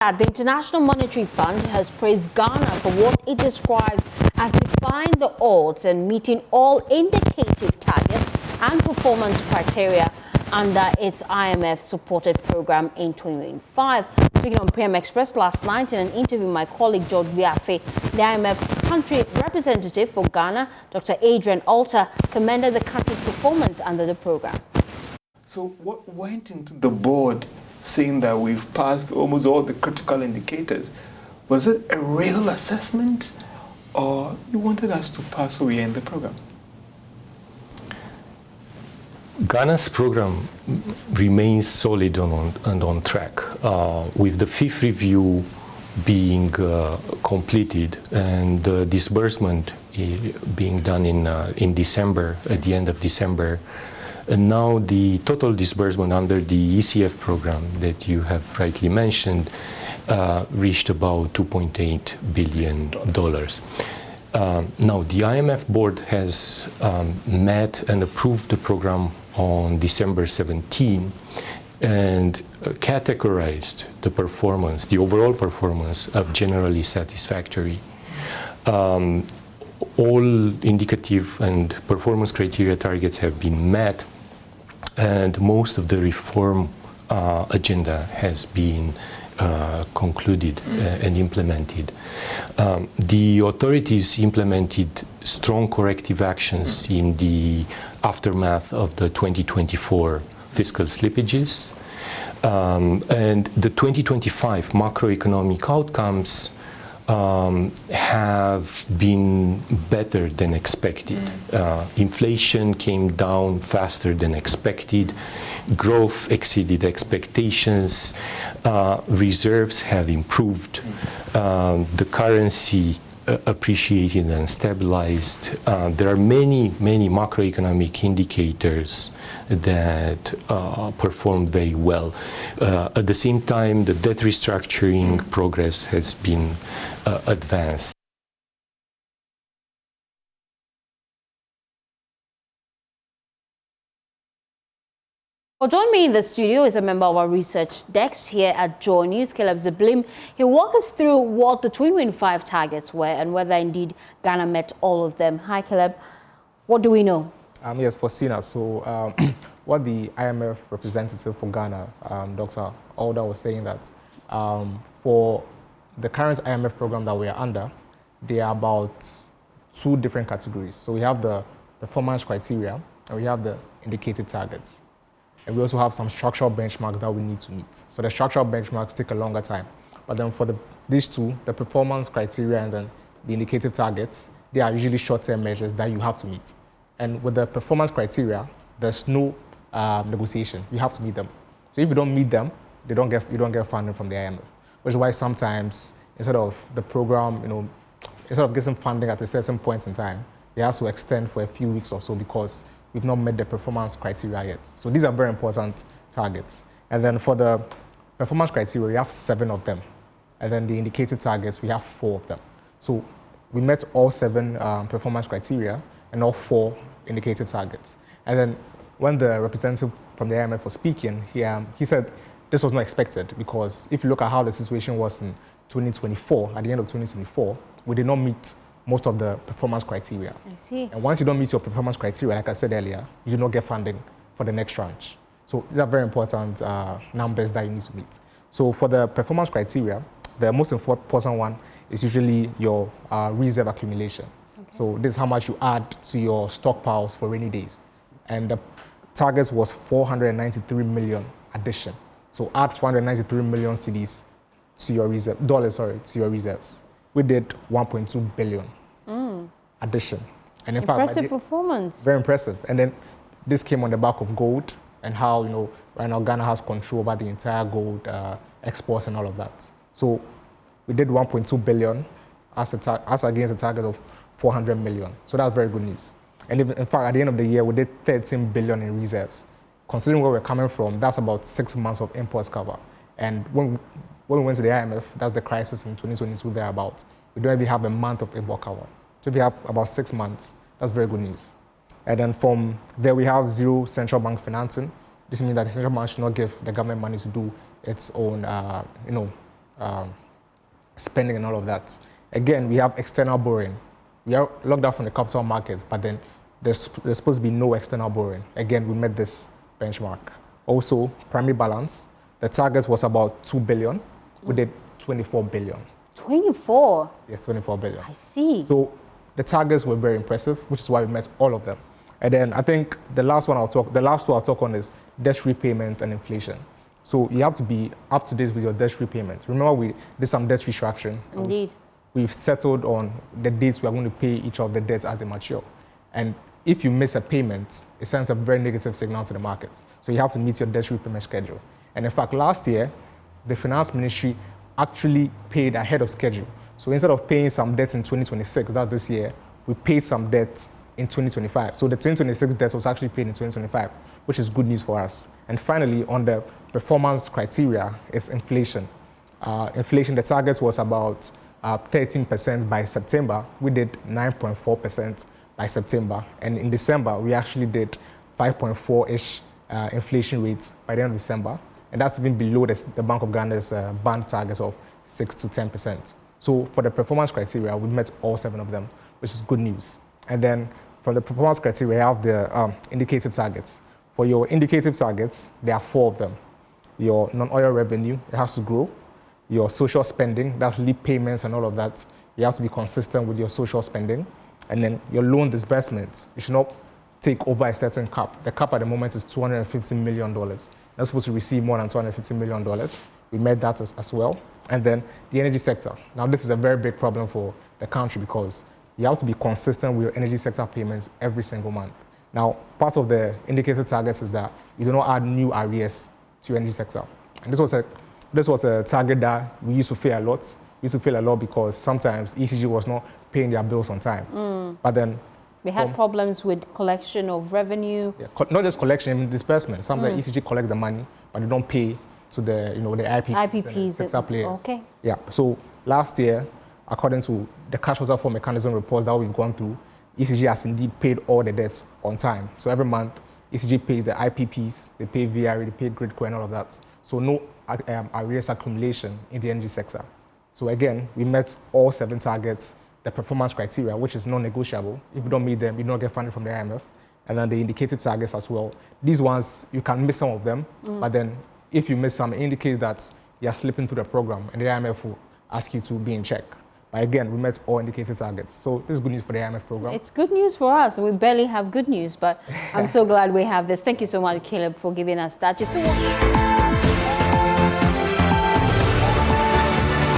The International Monetary Fund has praised Ghana for what it describes as defying the odds and meeting all indicative targets and performance criteria under its IMF-supported program in 2025. Speaking on PM Express last night in an interview with my colleague George Viafe, the IMF's country representative for Ghana, Dr. Adrian Alter, commended the country's performance under the program. So what went into the board saying that we've passed almost all the critical indicators? Was it a real assessment, or you wanted us to pass so we end the program? Ghana's program remains solid and on track, with the fifth review being completed and the disbursement being done in December, at the end of December. And now the total disbursement under the ECF program that you have rightly mentioned reached about $2.8 billion. Now, the IMF board has met and approved the program on December 17 and categorized the performance, the overall performance, of generally satisfactory. All indicative and performance criteria targets have been met, and most of the reform agenda has been concluded and implemented. The authorities implemented strong corrective actions in the aftermath of the 2024 fiscal slippages, and the 2025 macroeconomic outcomes have been better than expected. Inflation came down faster than expected. Growth exceeded expectations. Reserves have improved. The currency appreciated and stabilized. There are many macroeconomic indicators that performed very well. At the same time, the debt restructuring progress has been advanced. Well, join me in the studio is a member of our research desk here at JoyNews, Caleb Ziblim. He'll walk us through what the 2025 targets were and whether indeed Ghana met all of them. Hi, Caleb. What do we know? Yes, for Sina. So what the IMF representative for Ghana, Dr. Alter, was saying that for the current IMF program that we are under, there are about two different categories. So we have the performance criteria and we have the indicative targets. And we also have some structural benchmarks that we need to meet. So the structural benchmarks take a longer time. But then for these two, the performance criteria and then the indicative targets, they are usually short-term measures that you have to meet. And with the performance criteria, there's no negotiation. You have to meet them. So if you don't meet them, you don't get funding from the IMF. Which is why sometimes, instead of the program, instead of getting funding at a certain point in time, they have to extend for a few weeks or so because we've not met the performance criteria yet. So these are very important targets. And then for the performance criteria, we have 7 of them. And then the indicative targets, we have 4 of them. So we met all 7 performance criteria and all 4 indicative targets. And then when the representative from the IMF was speaking, he said this was not expected because if you look at how the situation was in 2024, at the end of 2024, we did not meet most of the performance criteria. I see. And once you don't meet your performance criteria, like I said earlier, you do not get funding for the next tranche. So these are very important numbers that you need to meet. So for the performance criteria, the most important one is usually your reserve accumulation. Okay. So this is how much you add to your stockpiles for rainy days. And the target was 493 million addition. So add 493 million cedis to your to your reserves. We did 1.2 billion addition. And in impressive performance. Very impressive. And then this came on the back of gold and how, right now Ghana has control over the entire gold exports and all of that. So we did 1.2 billion as against a target of 400 million. So that's very good news. And in fact, at the end of the year, we did 13 billion in reserves. Considering where we're coming from, that's about 6 months of imports cover. And when we went to the IMF, that's the crisis in 2022 thereabouts, we don't even have a month of import cover. So if you have about 6 months, that's very good news. And then from there, we have 0 central bank financing. This means that the central bank should not give the government money to do its own, spending and all of that. Again, we have external borrowing. We are locked out from the capital markets, but then there's supposed to be no external borrowing. Again, we met this benchmark. Also, primary balance, the target was about 2 billion. We did 24 billion. 24? Yes, 24 billion. I see. So the targets were very impressive, which is why we met all of them. And then I think the last two I'll talk on is debt repayment and inflation. So you have to be up to date with your debt repayment. Remember, we did some debt restructuring. Indeed. We've settled on the dates we are going to pay each of the debts as they mature. And if you miss a payment, it sends a very negative signal to the market. So you have to meet your debt repayment schedule. And in fact, last year, the finance ministry actually paid ahead of schedule. So instead of paying some debts in 2026, that this year, we paid some debts in 2025. So the 2026 debts was actually paid in 2025, which is good news for us. And finally, on the performance criteria is inflation. Inflation, the target was about 13% by September. We did 9.4% by September. And in December, we actually did 5.4-ish inflation rates by the end of December. And that's even below the Bank of Ghana's band targets of 6 to 10%. So for the performance criteria, we met all 7 of them, which is good news. And then from the performance criteria, we have the indicative targets. For your indicative targets, there are 4 of them. Your non-oil revenue, it has to grow. Your social spending, that's leave payments and all of that. You have to be consistent with your social spending. And then your loan disbursements, you should not take over a certain cap. The cap at the moment is $250 million. They're supposed to receive more than $250 million. We met that as well. And then the energy sector. Now, this is a very big problem for the country because you have to be consistent with your energy sector payments every single month. Now, part of the indicator targets is that you do not add new arrears to your energy sector. And this was a target that we used to fail a lot. We used to fail a lot because sometimes ECG was not paying their bills on time. But then we had problems with collection of revenue. Yeah, not just collection, disbursement. Sometimes ECG collect the money, but they don't pay to the the IPPs and the sector players. Okay. Yeah. So last year, according to the cash waterfall mechanism reports that we've gone through, ECG has indeed paid all the debts on time. So every month, ECG pays the IPPs, they pay VRA, they pay Gridco and all of that. So no arrears accumulation in the energy sector. So again, we met all 7 targets, the performance criteria, which is non-negotiable. If you don't meet them, you don't get funding from the IMF. And then the indicative targets as well. These ones, you can miss some of them, but then if you miss some, it indicates that you're slipping through the program and the IMF will ask you to be in check. But again, we met all indicated targets. So this is good news for the IMF program. It's good news for us. We barely have good news, but I'm so glad we have this. Thank you so much, Caleb, for giving us that. Just to watch.